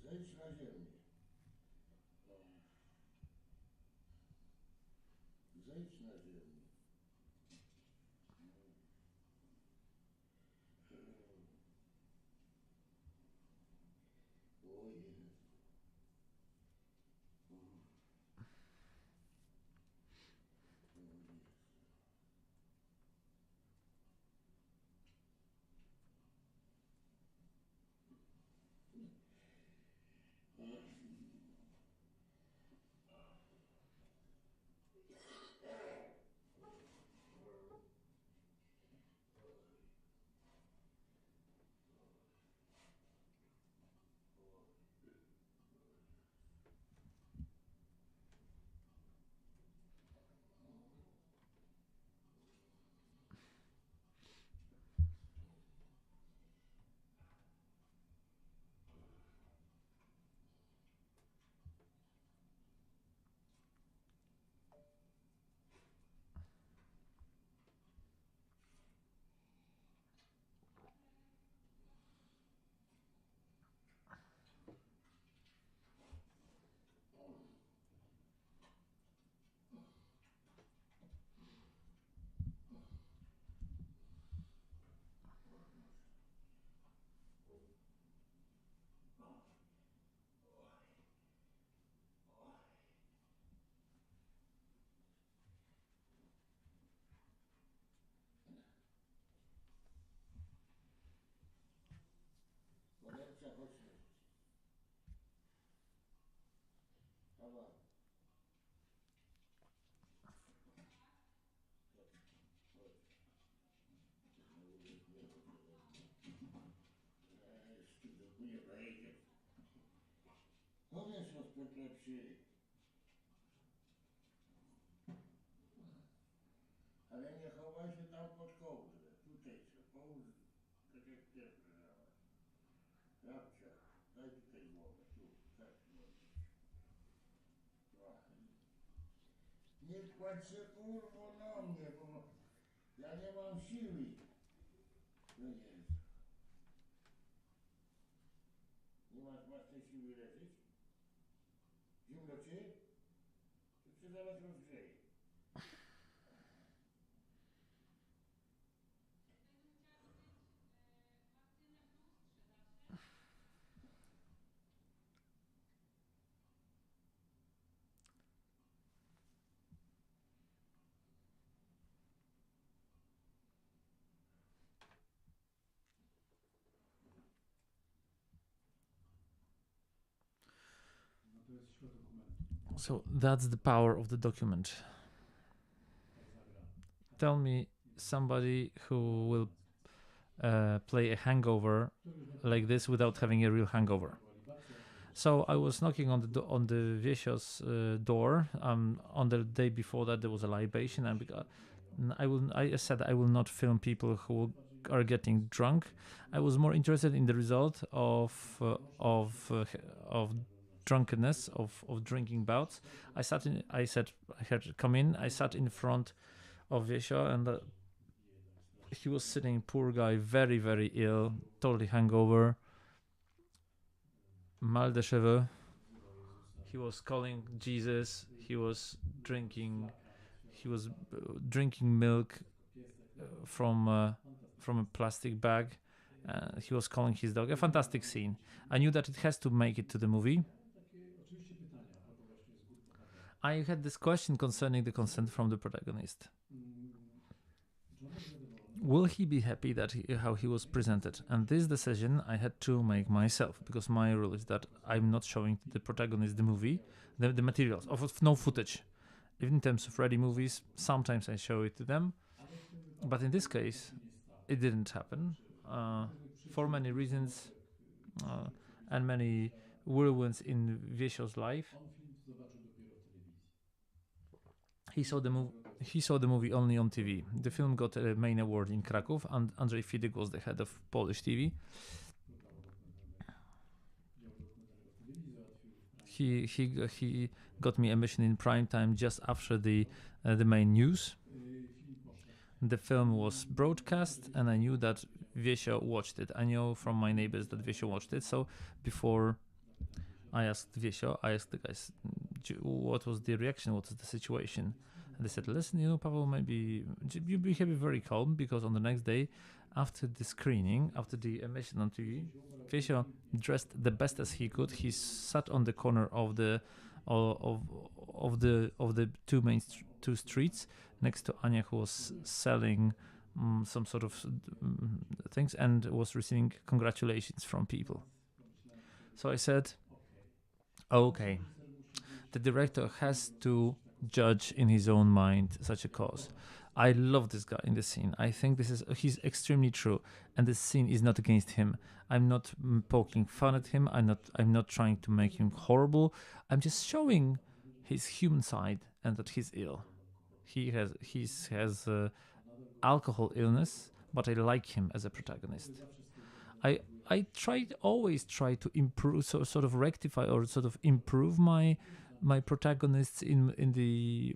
zejdź na ziemię. Zejdź na ziemię. O Jezu. Bohaterca, chodź tu. Dawaj. Nie wejdzie. Powiedz rozpętlepszy. Ale nie chowaj się tam pod kołdrę. Tutaj się połóż, tak jak pierwszy raz. Babcia, daj tutaj głowę. Tu, tak. Nie kładź się kurwo na mnie, bo ja nie mam siły. No Jezu. Masz tej siły leżeć? Zimno ci? To cię zaraz rozgrzeje. So that's the power of the document. Tell me somebody who will play a hangover like this without having a real hangover. So I was knocking on the Viesio's door. On the day before that there was a libation, and I said I will not film people who will are getting drunk. I was more interested in the result of drunkenness, of drinking bouts. I said, I had come in. I sat in front of Wiesio, and he was sitting, poor guy, very, very ill, totally hangover, mal de cheveux. He was calling Jesus. He was drinking milk from a plastic bag. He was calling his dog. A fantastic scene. I knew that it has to make it to the movie. I had this question concerning the consent from the protagonist. Will he be happy that how he was presented? And this decision I had to make myself, because my rule is that I'm not showing the protagonist the movie, the materials of no footage. Even in terms of ready movies, sometimes I show it to them, but in this case, it didn't happen for many reasons and many whirlwinds in Wiesio's life. He saw the movie only on TV. The film got a main award in Kraków, and Andrzej Fidyk was the head of Polish TV. He got me a mission in prime time just after the main news. The film was broadcast, and I knew that Wiesio watched it. I know from my neighbors that Wiesio watched it. So before I asked Wiesio, I asked the guys, what was the reaction? What was the situation? And they said, listen, Paweł, maybe you behave very calm, because on the next day, after the screening, after the emission on TV, Wiesio dressed the best as he could. He sat on the corner of the two streets next to Anya, who was selling some sort of things and was receiving congratulations from people. So I said, okay, the director has to judge in his own mind such a cause. I love this guy in the scene. I think he's extremely true, and this scene is not against him. I'm not poking fun at him. I'm not trying to make him horrible. I'm just showing his human side and that he's ill. He has alcohol illness, but I like him as a protagonist. I always try to improve, sort of rectify or sort of improve my protagonists in the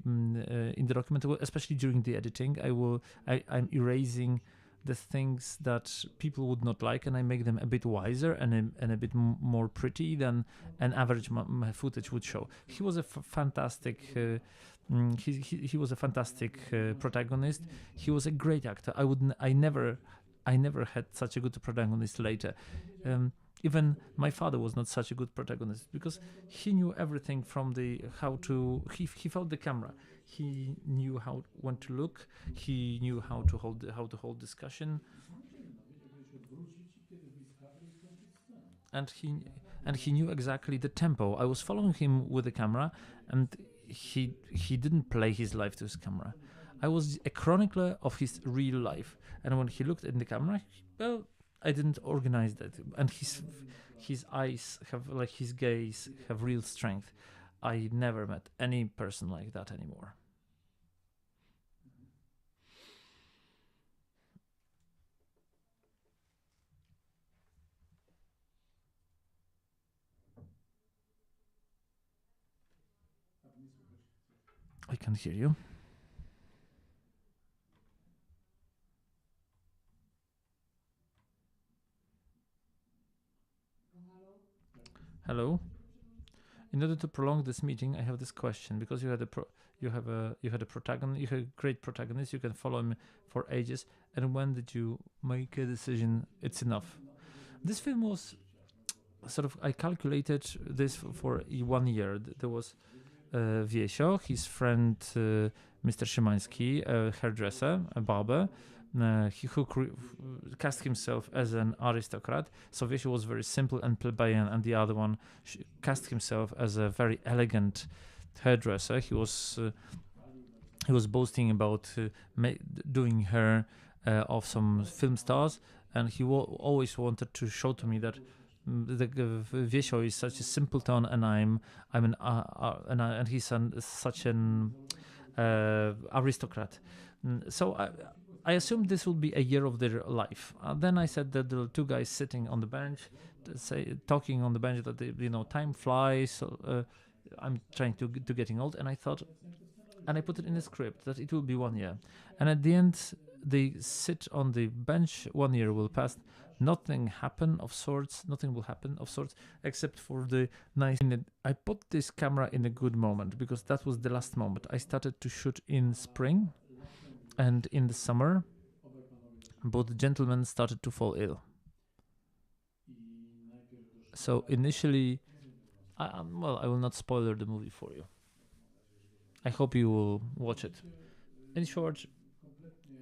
documentary, especially during the editing. I'm erasing the things that people would not like, and I make them a bit wiser and a bit more pretty than an average footage would show. He was a fantastic. He was a fantastic protagonist. He was a great actor. I never had such a good protagonist later. Even my father was not such a good protagonist, because he knew everything from he felt the camera. He knew when to look. He knew how to hold discussion, and he knew exactly the tempo. I was following him with the camera, and he didn't play his life to his camera. I was a chronicler of his real life, and when he looked in the camera, well, I didn't organize that, and his eyes have, like his gaze, have real strength. I never met any person like that anymore. I can hear you. Hello. In order to prolong this meeting, I have this question, because you had a protagonist, you had a great protagonist. You can follow him for ages. And when did you make a decision? It's enough. This film was sort of, I calculated this for 1 year. There was Wiesio, his friend Mr. Szymański, a hairdresser, a barber. Who cast himself as an aristocrat. So Wiesio was very simple and plebeian, and the other one cast himself as a very elegant hairdresser. He was boasting about doing hair of some film stars, and he always wanted to show to me that Wiesio is such a simpleton, and and he's such an aristocrat. So I assumed this would be a year of their life. Then I said that the two guys sitting on the bench, talking on the bench, that time flies. So, I'm trying to getting old, and I thought, and I put it in the script that it will be 1 year, and at the end they sit on the bench. 1 year will pass. Nothing will happen of sorts, except for the nice. I put this camera in a good moment because that was the last moment. I started to shoot in spring, and in the summer, both gentlemen started to fall ill. So initially, I will not spoiler the movie for you. I hope you will watch it. In short,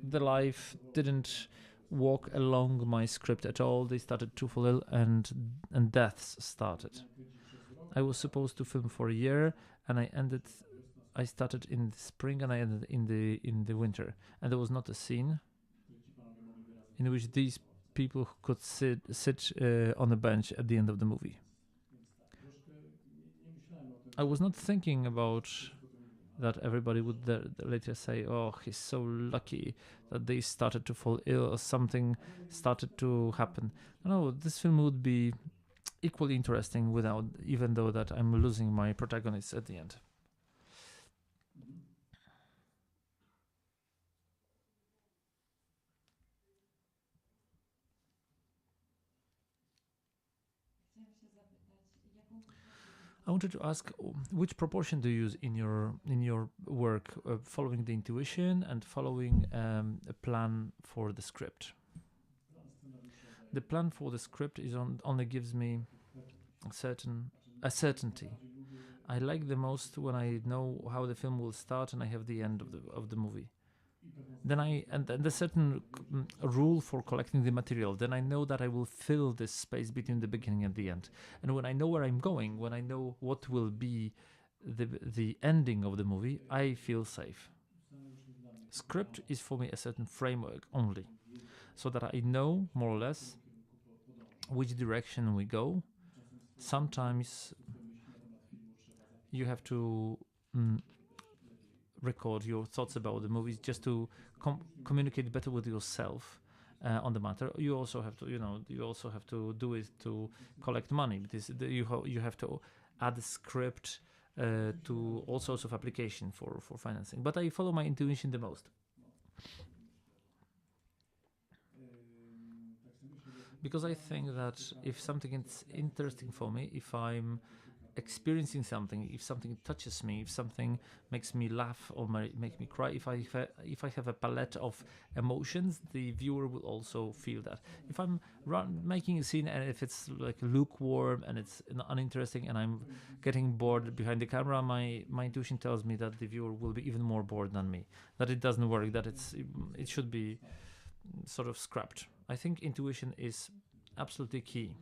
the life didn't walk along my script at all. They started to fall ill, and deaths started. I was supposed to film for a year, and I started in the spring and I ended in the winter. And there was not a scene in which these people could sit on a bench at the end of the movie. I was not thinking about that everybody would later say, oh, he's so lucky that they started to fall ill or something started to happen. No, this film would be equally interesting even though that I'm losing my protagonists at the end. I wanted to ask, which proportion do you use in your work, following the intuition and following a plan for the script? The plan for the script only gives me a certainty. I like the most when I know how the film will start and I have the end of the movie. Then the certain rule for collecting the material. Then I know that I will fill this space between the beginning and the end. And when I know where I'm going, when I know what will be the ending of the movie, I feel safe. Script is for me a certain framework only, so that I know more or less which direction we go. Sometimes you have to record your thoughts about the movies just to communicate better with yourself on the matter. You also have to do it to collect money, because you have to add a script to all sorts of application for financing. But I follow my intuition the most, because I think that if something is interesting for me, if I'm experiencing something, if something touches me, if something makes me laugh or make me cry, if I have a palette of emotions, the viewer will also feel that. If I'm making a scene and if it's like lukewarm and it's uninteresting and I'm getting bored behind the camera, my intuition tells me that the viewer will be even more bored than me, that it doesn't work, that it should be sort of scrapped. I think intuition is absolutely key.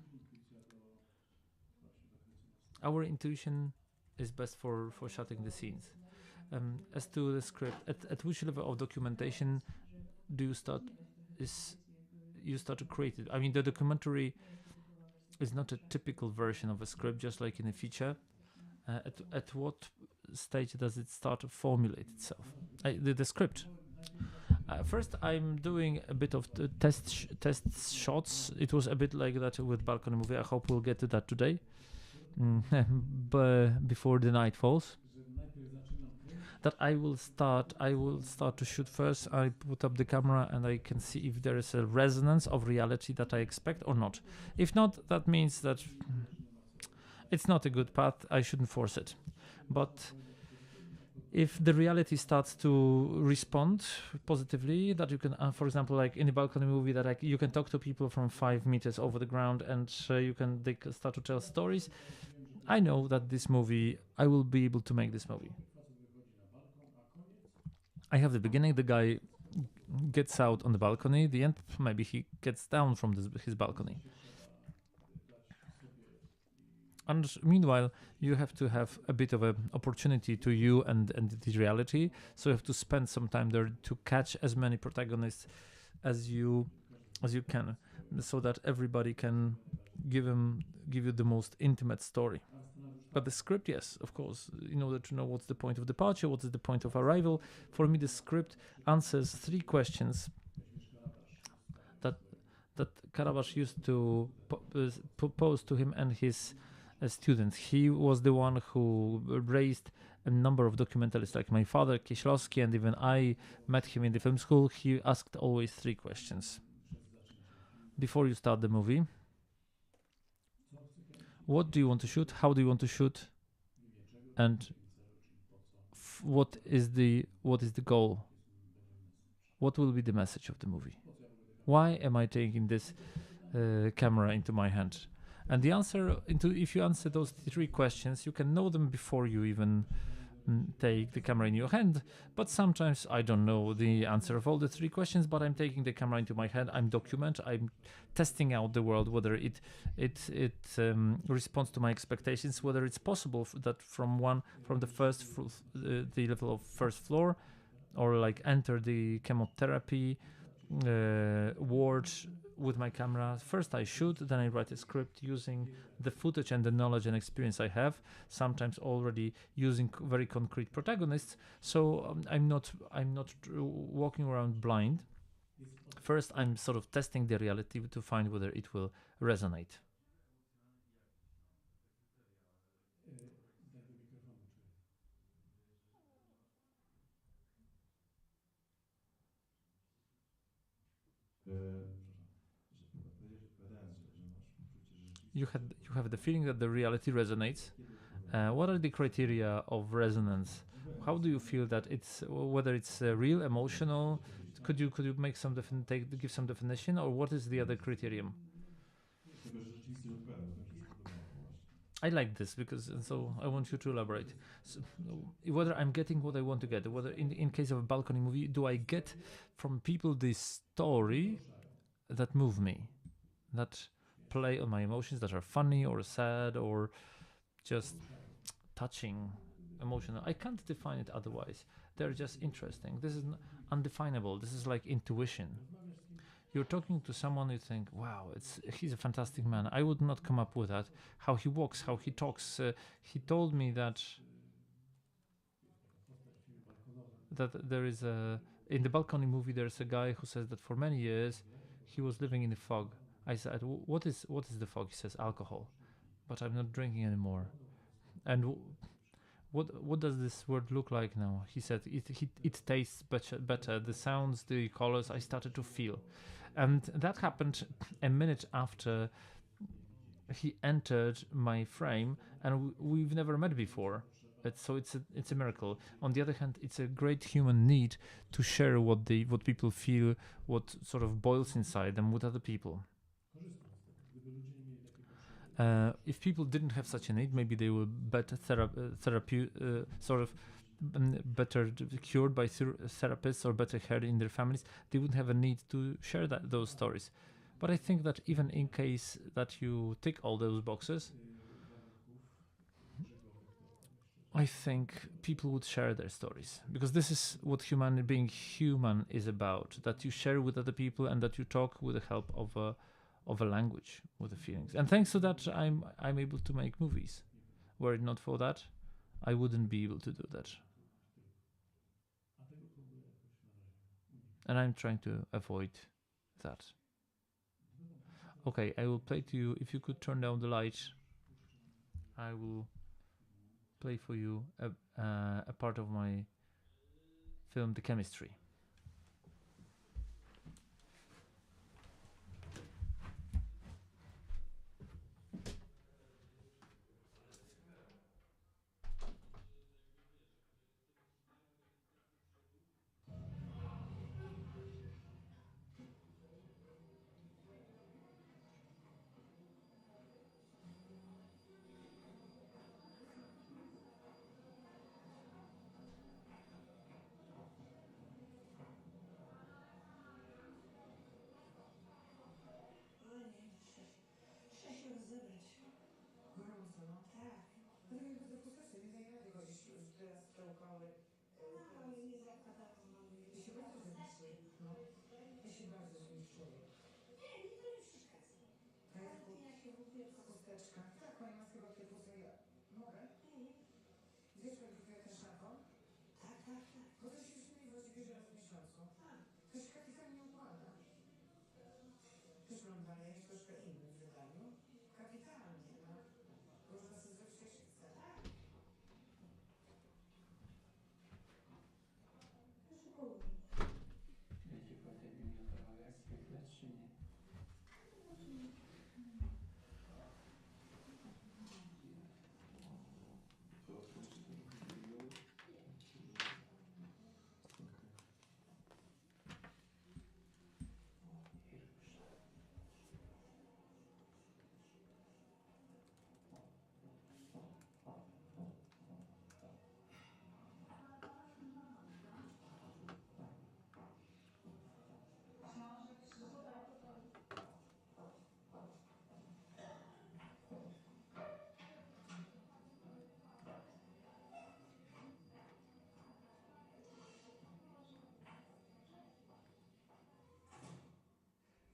Our intuition is best for shooting the scenes. As to the script, at which level of documentation do you start to create it? I mean, the documentary is not a typical version of a script, just like in a feature. At what stage does it start to formulate itself? The script. First, I'm doing a bit of test shots. It was a bit like that with balcony movie. I hope we'll get to that today. But before the night falls, that I will start to shoot first. I put up the camera and I can see if there is a resonance of reality that I expect or not. If not, that means that it's not a good path. I shouldn't force it. But if the reality starts to respond positively, that you can, for example, like in the balcony movie, that you can talk to people from 5 meters over the ground and they can start to tell stories, I know that this movie, I will be able to make this movie. I have the beginning, the guy gets out on the balcony, the end, maybe he gets down from his balcony. And meanwhile, you have to have a bit of an opportunity to you and the reality. So you have to spend some time there to catch as many protagonists as you can, so that everybody can give you the most intimate story. But the script, yes, of course, in order to know what's the point of departure, what is the point of arrival. For me, the script answers 3 questions Karabash used to propose to him and his students. He was the one who raised a number of documentalists, like my father, Kieślowski, and even I met him in the film school. He asked always 3 questions before you start the movie. What do you want to shoot? How do you want to shoot? And what is the goal? What will be the message of the movie? Why am I taking this camera into my hand? And the answer if you answer those 3 questions, you can know them before you even take the camera in your hand. But sometimes I don't know the answer of all the 3 questions, but I'm taking the camera into my hand. I'm testing out the world, whether it responds to my expectations, whether it's possible that from the level of first floor, or like enter the chemotherapy ward with my camera. First I shoot, then I write a script using the footage and the knowledge and experience I have, sometimes already using very concrete protagonists. So I'm not walking around blind. First I'm sort of testing the reality to find whether it will resonate. You have the feeling that the reality resonates. What are the criteria of resonance? How do you feel that whether it's real, emotional? Could you make give some definition, or what is the other criterion? I like this so I want you to elaborate. So, whether I'm getting what I want to get, whether in case of a balcony movie, do I get from people this story that move me, that play on my emotions, that are funny or sad or just touching, emotional? I can't define it otherwise. They're just interesting. This is undefinable. This is like intuition. You're talking to someone, you think, wow, he's a fantastic man. I would not come up with that. How he walks, how he talks. He told me that there is in the balcony movie, there's a guy who says that for many years he was living in the fog. I said, what is the fog? He says, alcohol. But I'm not drinking anymore. And what does this word look like now? He said, it tastes better. The sounds, the colors, I started to feel. And that happened a minute after he entered my frame, and we've never met before. So it's a miracle. On the other hand, it's a great human need to share what people feel, what sort of boils inside them with other people. If people didn't have such a need, maybe they were better better cured by therapists or better heard in their families. They wouldn't have a need to share those stories. But I think that even in case that you tick all those boxes, I think people would share their stories, because this is what being human is about, that you share with other people and that you talk with the help of a language, with the feelings. And thanks to that, I'm able to make movies. Were it not for that, I wouldn't be able to do that. And I'm trying to avoid that. Okay, I will play to you. If you could turn down the light, I will play for you a part of my film, The Chemistry. Trzeba się rozebrać. Gorąco, no. Tak. No tak jakby do chusteczce, nie daje rady chodzić teraz w te upały. Ale nie zakładałam, mam Ja się bardzo zniszczył. No. Ja się bardzo zniszczyłem. Nie, nie to nie przeszkadza. Tak? Ale jakie w ogóle Chusteczka. Tak, pani ma chyba takie puste. Ja mogę? Wiesz, kwalifikuje ten szampon? Tak, tak, tak. Bo to się już nie właściwie raz w miesiącu. To się kapitalnie układa. Też mam baleję. troszkę innym wydaniu. Kapitalnie, no. Można sobie zrobić jeszcze chce. Szybko. Wiecie po tej bibliotece jak zwykle, czy nie?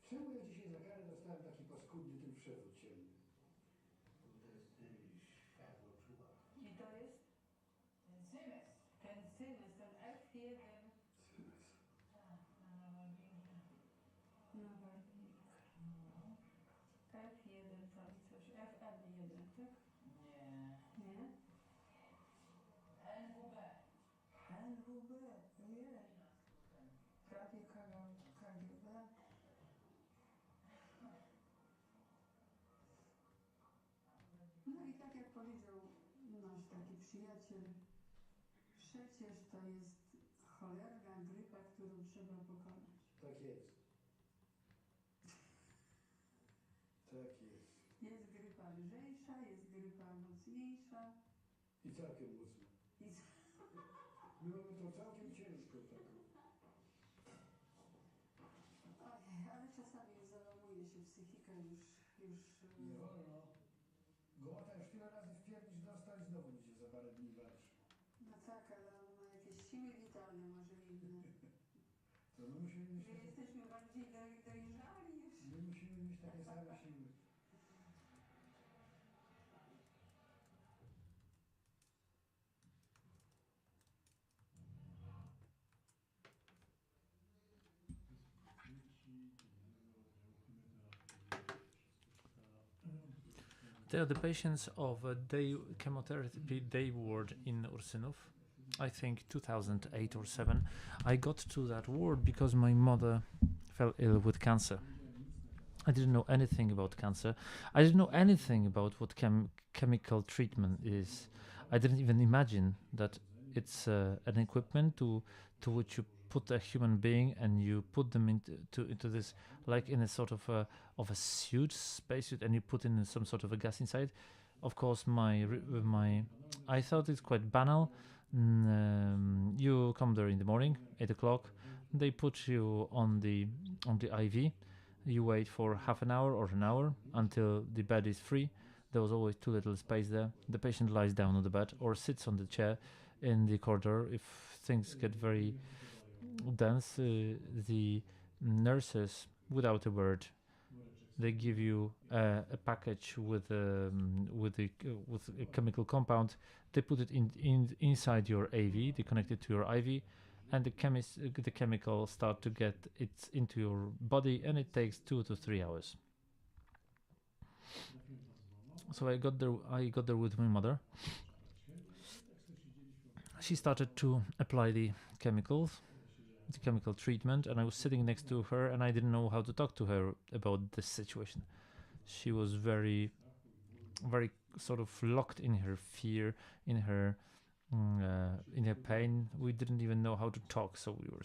Czemu ja dzisiaj za karę dostałem taki paskudny ten przewód ciemny? To jest światło czuła. I to jest? Ten symes. Ten symes, ten F1. Tak, na Warwinkę. Na Warwinkę. F1 tam coś. FM1, tak? Nie. Nie? NWB. NWB, ojej. Prawie KGB. No i tak jak powiedział nasz taki przyjaciel, przecież to jest cholerna grypa, którą trzeba pokonać. Tak jest. Tak jest. Jest grypa lżejsza, jest grypa mocniejsza. I całkiem mocno. I Byłoby to całkiem ciężko taką. Ojej, ale czasami załamuje się psychika już. Nie wolno. Gołota już tyle razy wpierdzić dostać, znowu będzie za parę dni walczy. No tak, ale on ma jakieś siły witalne, może inne. To my musimy mieć My takie, jesteśmy bardziej dojrzali już. my musimy mieć takie same siły. They are the patients of a day chemotherapy day ward in Ursynów. I think 2008 or 7. I got to that ward because my mother fell ill with cancer. I didn't know anything about cancer. I didn't know anything about what chemical treatment is. I didn't even imagine that it's an equipment to which you put a human being and you put them into this, like in a sort of a suit, spacesuit, and you put in some sort of a gas inside. Of course, I thought it's quite banal. You come there in the morning, 8 o'clock. They put you on the IV. You wait for half an hour or an hour until the bed is free. There was always too little space there. The patient lies down on the bed or sits on the chair in the corridor. If things get very dense, the nurses, without a word, they give you a package with a chemical compound. They put it inside your AV. They connect it to your IV, and the chemical start to get it into your body, and it takes 2 to 3 hours. So I got there with my mother. She started to apply the chemical treatment, and I was sitting next to her, and I didn't know how to talk to her about this situation. She was very, very sort of locked in her fear, in her pain. We didn't even know how to talk, so we were